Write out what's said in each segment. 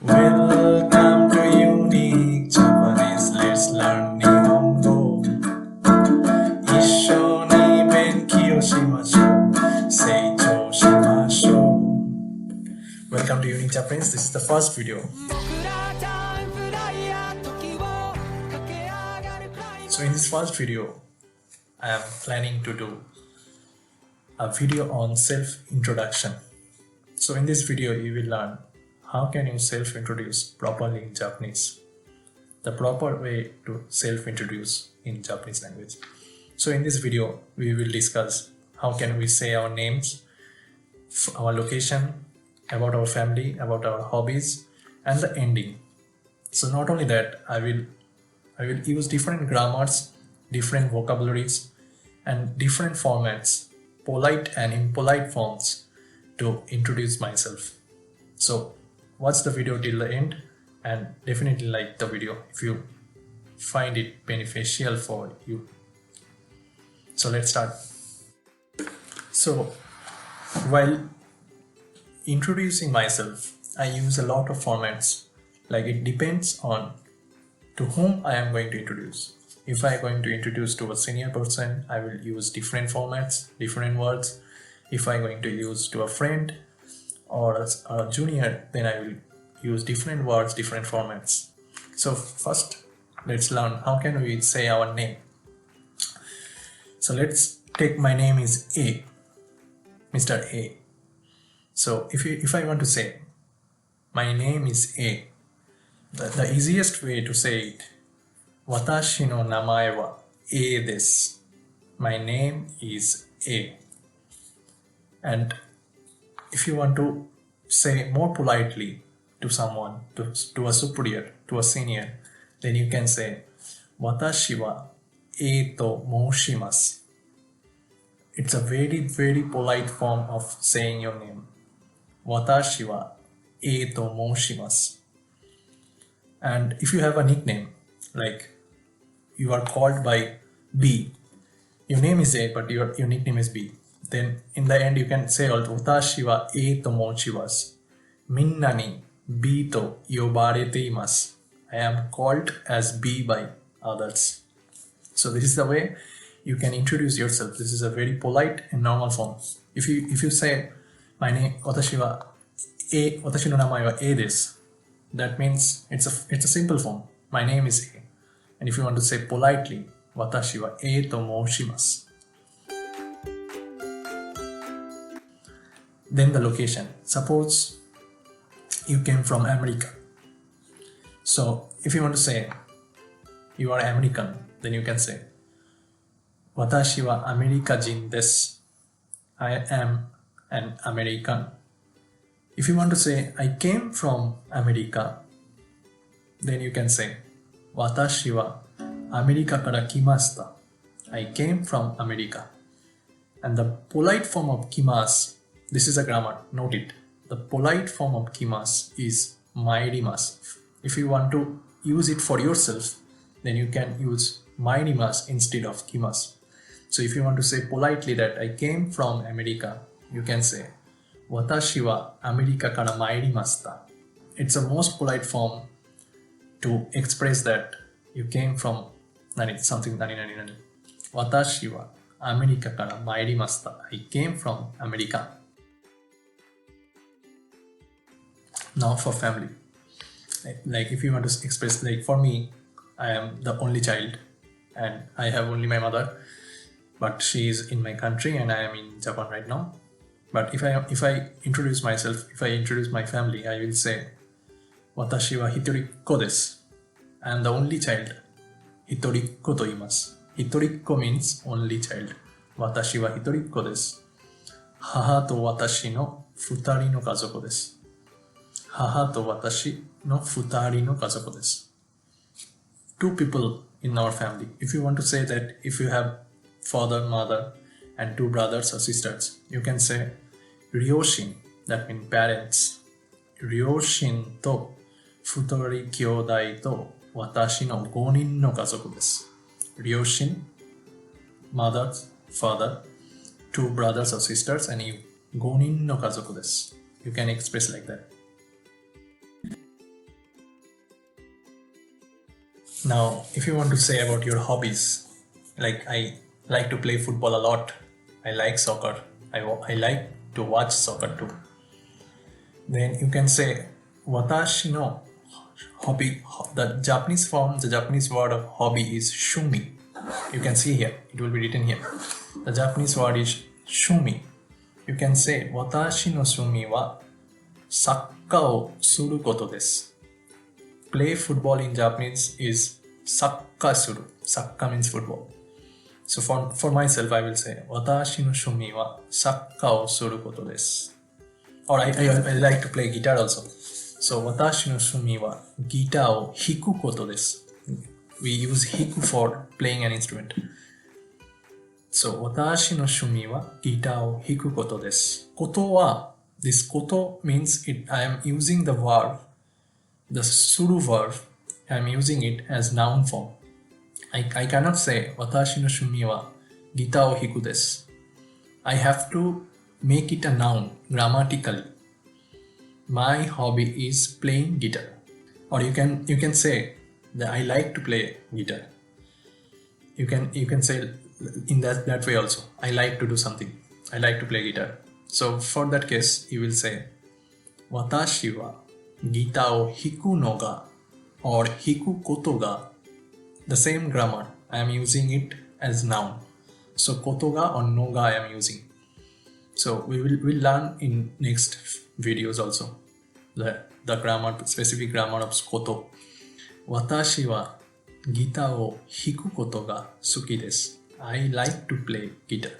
Welcome to Unique Japanese. Let's learn nihongo. 一緒に勉強しましょう。成長しましょう。Welcome to Unique Japanese. This is the first video. So in this first video, I am planning to do a video on self-introduction. So in this video, you will learn how can you self-introduce properly in Japanese, the proper way to self-introduce in Japanese language. So in this video, we will discuss how can we say our names, our location, about our family, about our hobbies, and the ending. So not only that, I will use different grammars, different vocabularies, and different formats, polite and impolite forms, to introduce myself. So watch the video till the end and definitely like the video if you find it beneficial for you. So let's start. So while introducing myself, I use a lot of formats. Like it depends on to whom I am going to introduce. If I am going to introduce to a senior person, I will use different formats, different words. If I am going to use to a friend or a junior, then I will use different words, different formats. So first, let's learn how can we say our name. So let's take my name is A, Mr. A. So if I want to say my name is A, the easiest way to say it, watashi no namae wa A desu. My name is A. And if you want to say more politely to someone, to a superior, to a senior, then you can say watashi wa A to moushimasu. It's a very, very polite form of saying your name. Watashi wa A to moushimasu. And if you have a nickname, like you are called by B, your name is A, but your nickname is B, then in the end you can say also watashi wa A to moushimasu. Minna ni B to yobarete imasu. I am called as B by others. So this is the way you can introduce yourself. This is a very polite and normal form. If you say my name watashi no namae wa A desu, that means it's a simple form. My name is A. And if you want to say politely, watashi wa A to moushimasu. Then the location. Suppose you came from America. So if you want to say you are American, then you can say watashi wa Amerika jin desu. I am an American. If you want to say I came from America, then you can say watashi wa Amerika kara kimashita. I came from America. And the polite form of kimasu, this is a grammar, note it. The polite form of kimasu is mairimasu. If you want to use it for yourself, then you can use mairimasu instead of kimasu. So if you want to say politely that I came from America, you can say watashi wa Amerika kara mairimashita. It's a most polite form to express that you came from something. Watashi wa Amerika kara mairimashita. I came from America. Now for family. Like if you want to express, like for me, I am the only child and I have only my mother, but she is in my country and I am in Japan right now. But if I introduce myself, if I introduce my family, I will say watashi wa hitorikko desu. I am the only child. Hitorikko to imasu. Hitorikko means only child. Watashi wa hitorikko desu. Haha to watashi no futari no kazoku desu. Haha to watashi no futari no kazoku desu. Two people in our family. If you want to say that if you have father, mother, and two brothers or sisters, you can say ryoshin, that means parents. Ryoshin to futori kyodai to watashi no 5人の家族です。Ryoshin, mother, father, two brothers or sisters, and you. 5人の家族です。You can express like that. Now, if you want to say about your hobbies, like I like to play football a lot, I like soccer, I like to watch soccer too. Then you can say watashi no hobby. The Japanese form, the Japanese word of hobby is shumi. You can see here, it will be written here. The Japanese word is shumi. You can say watashi no shumi wa sakka o suru koto desu. Play football in Japanese is sakka suru. Sakka means football. So for myself, I will say watashi no shumi wa sakka o suru koto desu. Or I like to play guitar also. So watashi no shumi wa guitar o hiku koto desu. We use hiku for playing an instrument. So watashi no shumi wa guitar o hiku koto desu. Koto wa, this koto means I am using the verb, the suru verb, I am using it as noun form. I cannot say watashi no shumi wa guitar o hiku desu. I have to make it a noun grammatically. My hobby is playing guitar. Or you can say that I like to play guitar. You can say in that way also. I like to do something. I like to play guitar. So for that case, you will say watashi wa guitar o hiku no ga or hiku koto ga. The same grammar. I am using it as noun. So koto ga or no ga I am using. So we'll learn in next videos also the grammar, specific grammar of koto. Watashi wa guitar o hiku koto ga suki desu. I like to play guitar.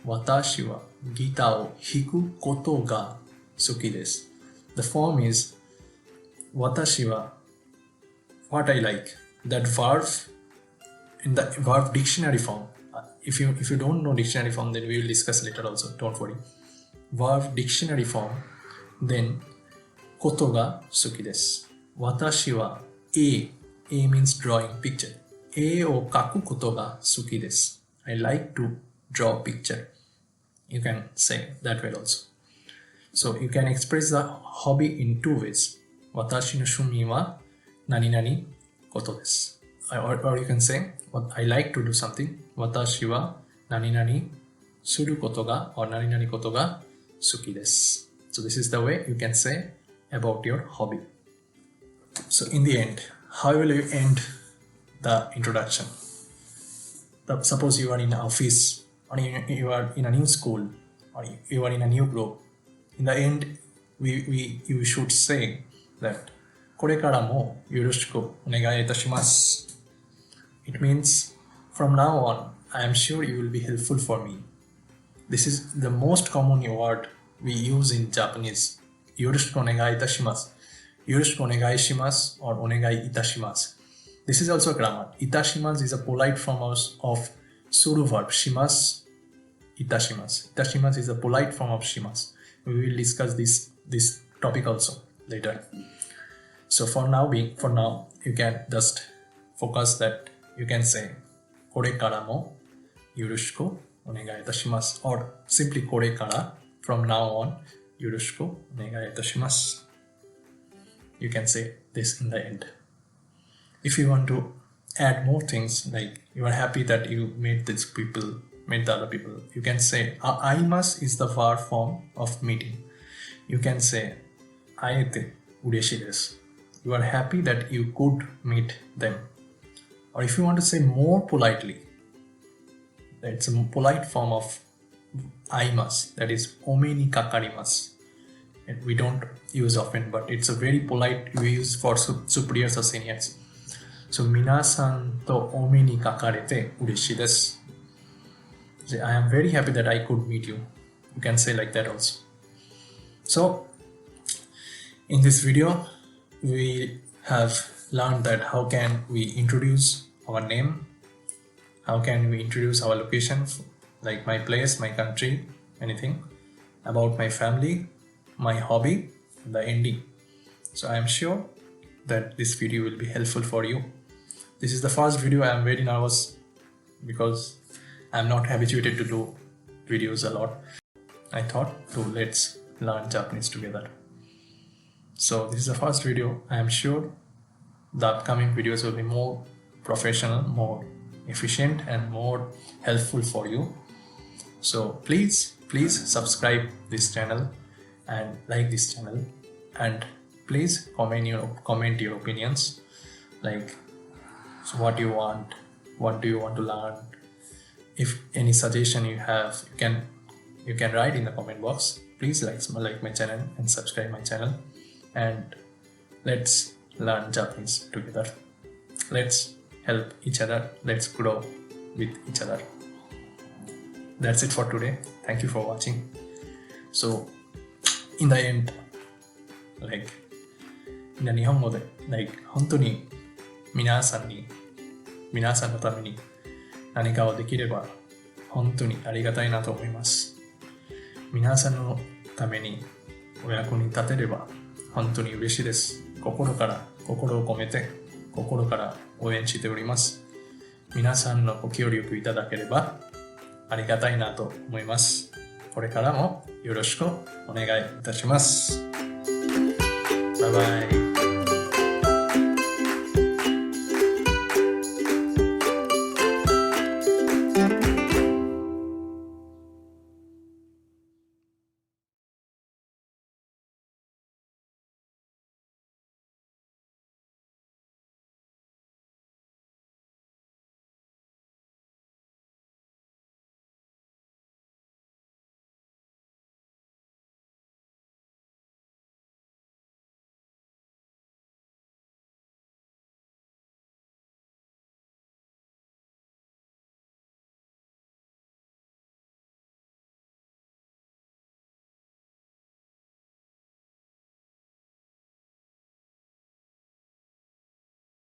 Watashi wa guitar o hiku koto ga suki desu. The form is watashi wa what I like. That verb in the verb dictionary form. If you don't know dictionary form, then we will discuss later also. Don't worry. Verb dictionary form. Then koto ga suki desu. Watashi wa A means drawing picture. A o kaku koto ga suki desu. I like to draw picture. You can say that way also. So you can express the hobby in two ways. Watashi no shumi wa nani nani koto desu. Or you can say I like to do something. Watashi wa nani nani suru koto ga or nani nani koto ga suki desu. So this is the way you can say about your hobby. So in the end, how will you end the introduction? Suppose you are in an office, or you are in a new school, or you are in a new group. In the end, you should say that これからもよろしくお願いいたします. It means from now on, I am sure you will be helpful for me. This is the most common word we use in Japanese. よろしくお願いいたします. よろしくお願いします or お願いいたします. This is also a grammar. いたします is a polite form of suru verb. します いたします. いたします is a polite form of します. We will discuss this topic also later. So for now, you can just focus that you can say これからもよろしくお願いいたします or simply これから from now on よろしくお願いいたします. You can say this in the end. If you want to add more things, like you are happy that you met the other people, you can say aimasu is the verb form of meeting. You can say 会えて嬉しいです. You are happy that you could meet them. Or if you want to say more politely, it's a polite form of aimasu, that is ome ni kakarimasu. We don't use often, but it's a very polite we use for superiors or seniors. So 皆さんとお目にかかれて嬉しいです. I am very happy that I could meet you. You can say like that also. So in this video, we have learned that how can we introduce our name, how can we introduce our location, like my place, my country, anything, about my family, my hobby, the ending. So I am sure that this video will be helpful for you. This is the first video. I am very nervous because I am not habituated to do videos a lot. I thought let's learn Japanese together. So this is the first video. I am sure the upcoming videos will be more professional, more efficient, and more helpful for you. So please subscribe this channel and like this channel, and please comment your opinions, like so what do you want to learn. If any suggestion you have, you can write in the comment box. Please like my channel and subscribe my channel, and let's learn Japanese together. Let's help each other. Let's grow with each other. That's it for today. Thank you for watching. So in the end, like in the nihongo de, like 本当に皆さんのために何かをできれば本当にありがたいなと思います。皆さんのためにお役に立てれば本当に嬉しいです。心を込めて心から応援しております。皆さんのご協力いただければありがたいなと思います。これからもよろしくお願いいたします。バイバイ。